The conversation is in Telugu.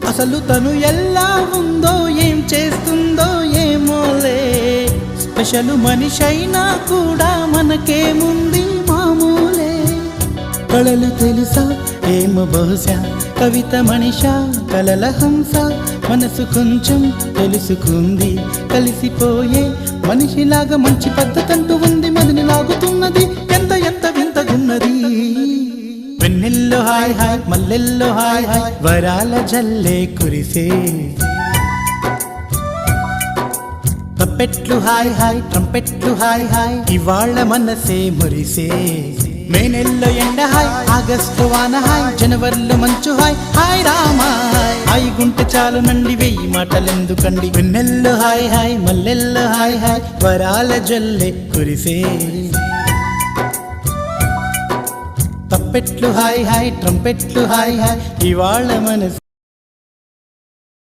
అసలు తను ఎలా ఉందో ఏం చేస్తుందో ఏమోలే, స్పెషల్ మనిషైనా కూడా మనకేముంది మామూలే. కళలు తెలుసా ఏమో బహుశా, కవిత మనిషా కలల హంస, మనసు కొంచెం తెలుసుకుంది కలిసిపోయే మనిషిలాగా, మంచి పద్ధతంటూ ఉంది మదిని లాగుతున్నది, ఎంత ఎంత వింతగున్నది. వెన్నెల్లో హాయ్ హాయ్ మల్లెల్లో హాయ్ హాయ్, వరాల జల్లే కురిసే. తప్పెట్లు హాయ్ హాయ్ ట్రంపెట్లు హాయ్ హాయ్, ఇవాళ మనసే మురిసే. మే నెల్లో ఎండ హాయ్, ఆగస్టు వాన హాయ్, జనవరిలో మంచు హాయ్, హాయ్ రామా హాయ్ గుంటె చాలు నండి వెయ్యి మాటలెందుకండి. వెన్నెల్లో హాయ్ హాయ్ మల్లెల్లో హాయ్ హాయ్, వరాల జల్లే కురిసే. తప్పెట్లు హాయ్ హాయ్ ట్రంపెట్లు హాయ్ హాయ్, ఇవాళ మనసు